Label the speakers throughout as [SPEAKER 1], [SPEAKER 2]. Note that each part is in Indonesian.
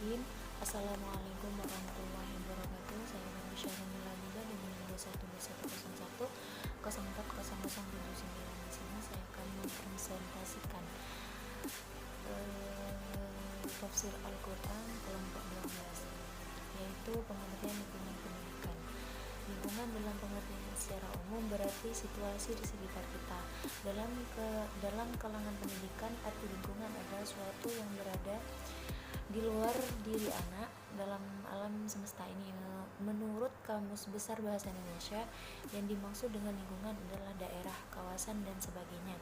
[SPEAKER 1] Bismillahirrahmanirrahim. Assalamualaikum warahmatullahi wabarakatuh. Saya Nabi Syahrul Nida dengan nomor 12101040079. Di sini saya akan mempresentasikan tafsir Al-Quran kelompok 12, yaitu pengertian lingkungan pendidikan. Lingkungan dalam pengertian secara umum berarti situasi di sekitar kita. Dalam kalangan pendidikan, arti lingkungan adalah suatu yang berada di luar diri anak dalam alam semesta ini. Menurut Kamus Besar Bahasa Indonesia, yang dimaksud dengan lingkungan adalah daerah, kawasan, dan sebagainya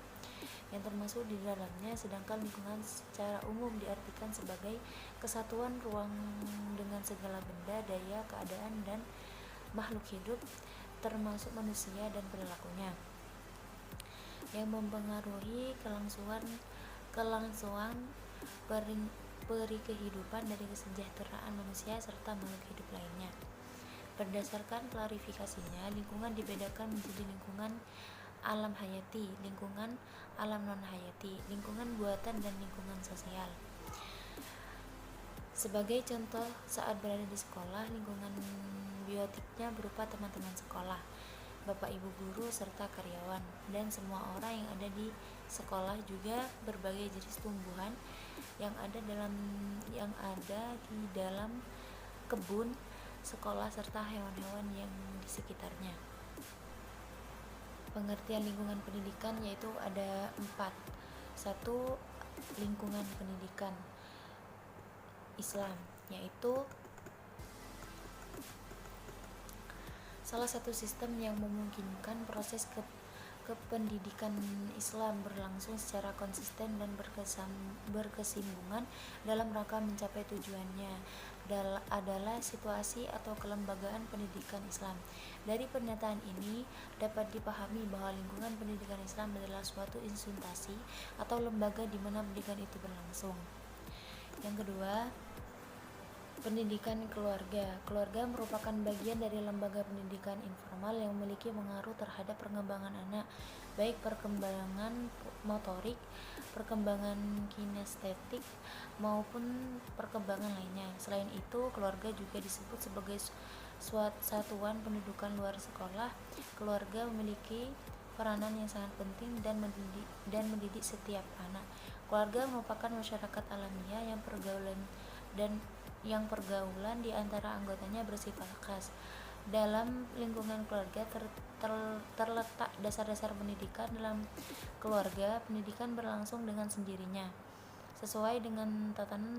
[SPEAKER 1] yang termasuk di dalamnya, sedangkan lingkungan secara umum diartikan sebagai kesatuan ruang dengan segala benda, daya, keadaan, dan makhluk hidup termasuk manusia dan perilakunya yang mempengaruhi kelangsungan peri kehidupan dari kesejahteraan manusia serta makhluk hidup lainnya. Berdasarkan klarifikasinya, lingkungan dibedakan menjadi lingkungan alam hayati, lingkungan alam non hayati, lingkungan buatan, dan lingkungan sosial. Sebagai contoh, saat berada di sekolah, lingkungan biotiknya berupa teman-teman sekolah, bapak ibu guru, serta karyawan, dan semua orang yang ada di sekolah, juga berbagai jenis tumbuhan yang ada di dalam kebun sekolah serta hewan-hewan yang di sekitarnya. Pengertian lingkungan pendidikan yaitu ada 4. 1. Lingkungan pendidikan Islam, yaitu salah satu sistem yang memungkinkan proses kependidikan Islam berlangsung secara konsisten dan berkesinambungan dalam rangka mencapai tujuannya adalah situasi atau kelembagaan pendidikan Islam. Dari pernyataan ini dapat dipahami bahwa lingkungan pendidikan Islam adalah suatu instansi atau lembaga di mana pendidikan itu berlangsung. Yang kedua, pendidikan keluarga. Keluarga merupakan bagian dari lembaga pendidikan informal yang memiliki pengaruh terhadap perkembangan anak, baik perkembangan motorik, perkembangan kinestetik, maupun perkembangan lainnya. Selain itu, keluarga juga disebut sebagai satuan pendidikan luar sekolah. Keluarga memiliki peranan yang sangat penting dan mendidik setiap anak. Keluarga merupakan masyarakat alamiah yang pergaulan di antara anggotanya bersifat khas. Dalam lingkungan keluarga terletak dasar-dasar pendidikan. Dalam keluarga, pendidikan berlangsung dengan sendirinya sesuai dengan tatanan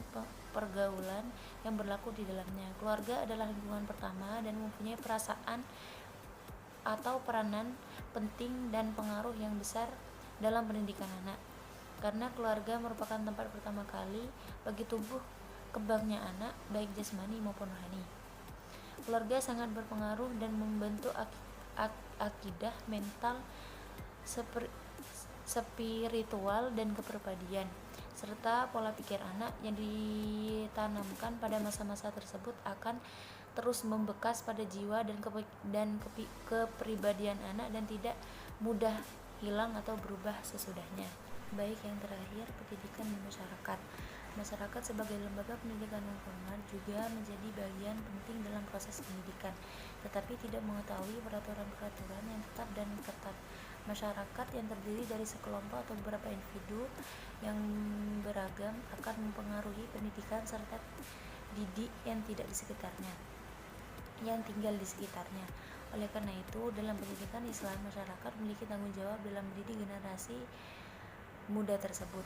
[SPEAKER 1] pergaulan yang berlaku di dalamnya. Keluarga adalah lingkungan pertama dan mempunyai perasaan atau peranan penting dan pengaruh yang besar dalam pendidikan anak, karena keluarga merupakan tempat pertama kali bagi tumbuh kembangnya anak, baik jasmani maupun rohani. Keluarga sangat berpengaruh dan membentuk akidah, mental, spiritual, dan kepribadian, serta pola pikir anak yang ditanamkan pada masa-masa tersebut akan terus membekas pada jiwa dan kepribadian anak dan tidak mudah hilang atau berubah sesudahnya. Baik, yang terakhir, pendidikan di masyarakat. Masyarakat sebagai lembaga pendidikan non formal juga menjadi bagian penting dalam proses pendidikan, tetapi tidak mengetahui peraturan-peraturan yang tetap dan ketat. Masyarakat yang terdiri dari sekelompok atau beberapa individu yang beragam akan mempengaruhi pendidikan serta didik yang tinggal di sekitarnya. Oleh karena itu, dalam pendidikan Islam, masyarakat memiliki tanggung jawab dalam mendidik generasi muda tersebut.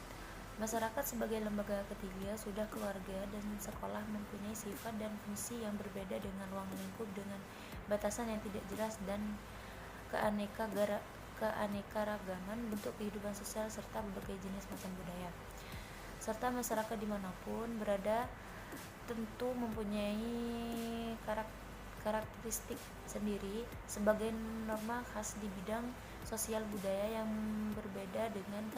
[SPEAKER 1] Masyarakat sebagai lembaga ketiga, sudah keluarga dan sekolah, mempunyai sifat dan fungsi yang berbeda dengan ruang lingkup dengan batasan yang tidak jelas dan keanekaragaman bentuk kehidupan sosial serta berbagai jenis macam budaya. Serta masyarakat dimanapun berada tentu mempunyai karakteristik sendiri sebagai norma khas di bidang sosial budaya yang berbeda dengan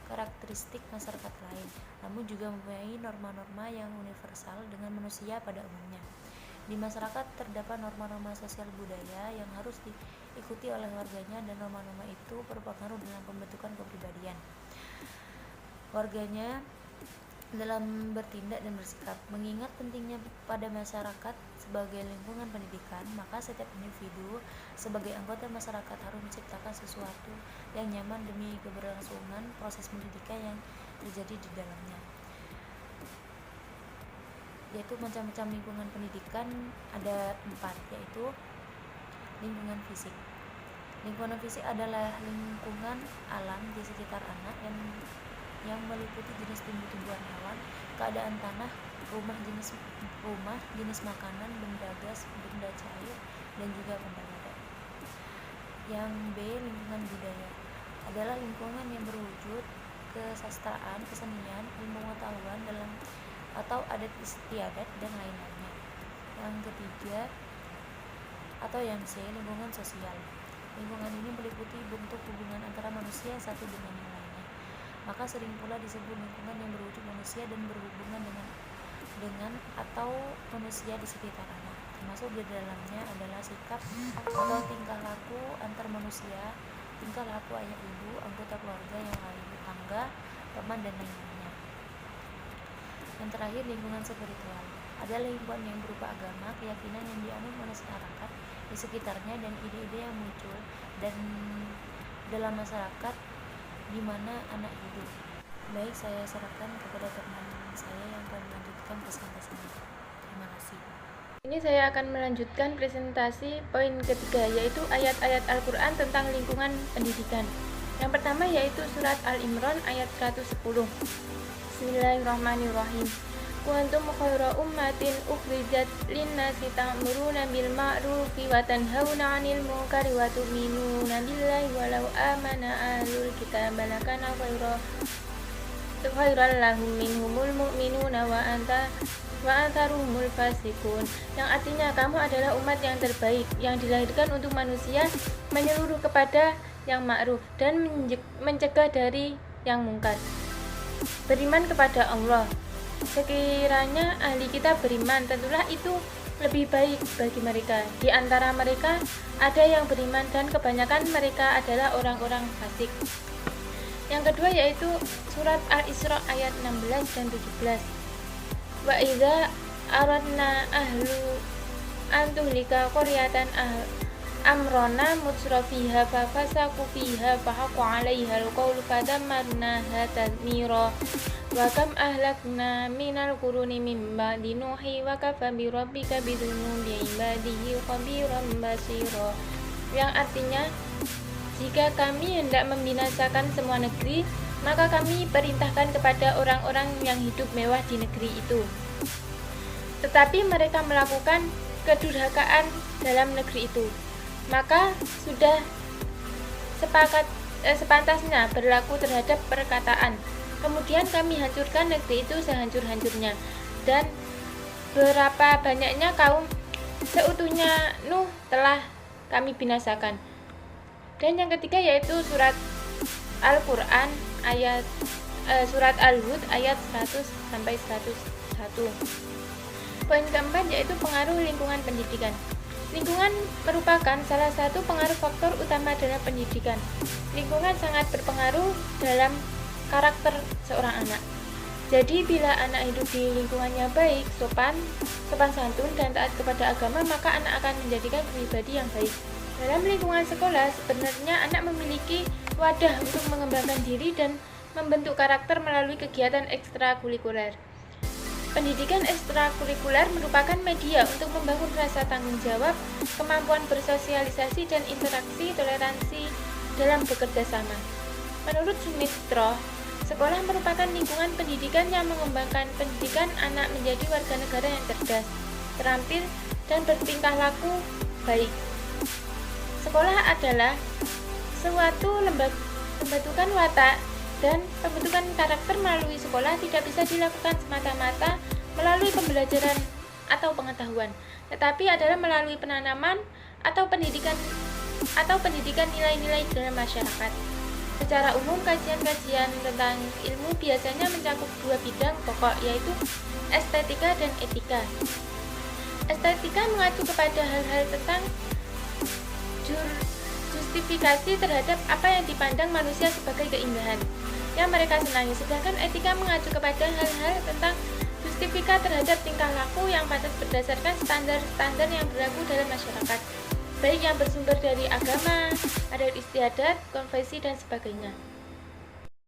[SPEAKER 1] karakteristik masyarakat lain, namun juga mempunyai norma-norma yang universal dengan manusia pada umumnya. Di masyarakat terdapat norma-norma sosial budaya yang harus diikuti oleh warganya, dan norma-norma itu berpengaruh dalam pembentukan kepribadian warganya dalam bertindak dan bersikap. Mengingat pentingnya pada masyarakat sebagai lingkungan pendidikan, maka setiap individu sebagai anggota masyarakat harus menciptakan sesuatu yang nyaman demi keberlangsungan proses pendidikan yang terjadi di dalamnya. Yaitu macam-macam lingkungan pendidikan ada 4, yaitu lingkungan fisik. Lingkungan fisik adalah lingkungan alam di sekitar anak yang meliputi jenis tumbuh-tumbuhan, hewan, keadaan tanah, rumah, jenis makanan, benda gas, benda cair, dan juga benda badan. Yang B, lingkungan budaya adalah lingkungan yang berwujud kesastraan, kesenian, ilmu pengetahuan dalam atau adat istiadat dan lain-lainnya. Yang ketiga atau yang C, lingkungan sosial. Lingkungan ini meliputi bentuk hubungan antara manusia satu dengan yang lainnya. Maka sering pula disebut lingkungan yang berwujud manusia dan berhubungan dengan atau manusia di sekitar anak. Termasuk di dalamnya adalah sikap atau tingkah laku antar manusia, tingkah laku ayah ibu, anggota keluarga yang lain, tetangga, teman, dan lain-lainnya. Yang terakhir, lingkungan spiritual adalah lingkungan yang berupa agama, keyakinan yang dianut oleh masyarakat di sekitarnya, dan ide-ide yang muncul dan dalam masyarakat di mana anak hidup. Baik, saya serahkan kepada teman saya yang akan melanjutkan presentasinya. Terima kasih.
[SPEAKER 2] Ini saya akan melanjutkan presentasi poin ketiga, yaitu ayat-ayat Al-Quran tentang lingkungan pendidikan. Yang pertama yaitu surat Al-Imran ayat 110. Bismillahirrahmanirrahim. Kuntum khaira ummatin ukhrijat linnasi ta'muruna bil ma'rufi wa tanhauna 'anil munkari wa tu'minuna billahi walau amana ahlul kitab lakana khairan lahum minhumul mu'minuna wa antharuhumul fasiqun. Yang artinya kamu adalah umat yang terbaik yang dilahirkan untuk manusia, menyeluruh kepada yang ma'ruf dan mencegah dari yang mungkar. Beriman kepada Allah. Sekiranya ahli kitab beriman, tentulah itu lebih baik bagi mereka. Di antara mereka ada yang beriman dan kebanyakan mereka adalah orang-orang fasik. Yang kedua yaitu surat Al-Isra ayat 16 dan 17. Wa idza aradna ahlu antuhlika qaryatan amrona mutrafiha fa fasaku fiha fa haqa 'alaiha al-qawlu fadammarnaha tadmira. Wa kam ahlakna minal quruni min ba'di Nuhi wa kafa bi rabbika bidzunubi ibadihi khabiran basira. Yang artinya, jika kami hendak membinasakan semua negeri, maka kami perintahkan kepada orang-orang yang hidup mewah di negeri itu. Tetapi mereka melakukan kedurhakaan dalam negeri itu, maka sudah sepantasnya berlaku terhadap perkataan. Kemudian kami hancurkan negeri itu sehancur-hancurnya, dan berapa banyaknya kaum seutuhnya Nuh telah kami binasakan. Dan yang ketiga yaitu surat Al-Quran ayat surat Al-Hud ayat 100 sampai 101. Poin keempat yaitu pengaruh lingkungan pendidikan. Lingkungan merupakan salah satu pengaruh faktor utama dalam pendidikan. Lingkungan sangat berpengaruh dalam karakter seorang anak. Jadi bila anak hidup di lingkungannya baik, sopan santun dan taat kepada agama, maka anak akan menjadikan pribadi yang baik. Dalam lingkungan sekolah, sebenarnya anak memiliki wadah untuk mengembangkan diri dan membentuk karakter melalui kegiatan ekstrakurikuler. Pendidikan ekstrakurikuler merupakan media untuk membangun rasa tanggung jawab, kemampuan bersosialisasi dan interaksi toleransi dalam bekerja sama. Menurut Sumitro, sekolah merupakan lingkungan pendidikan yang mengembangkan pendidikan anak menjadi warga negara yang cerdas, terampil, dan bertingkah laku baik. Sekolah adalah suatu pembentukan watak, dan pembentukan karakter melalui sekolah tidak bisa dilakukan semata-mata melalui pembelajaran atau pengetahuan, tetapi adalah melalui penanaman atau pendidikan nilai-nilai dalam masyarakat. Secara umum, kajian-kajian tentang ilmu biasanya mencakup dua bidang pokok, yaitu estetika dan etika. Estetika mengacu kepada hal-hal tentang justifikasi terhadap apa yang dipandang manusia sebagai keindahan. yang mereka senangi, sedangkan etika mengacu kepada hal-hal tentang justifika terhadap tingkah laku yang pantas berdasarkan standar-standar yang berlaku dalam masyarakat, baik yang bersumber dari agama, adat istiadat, konvensi, dan sebagainya.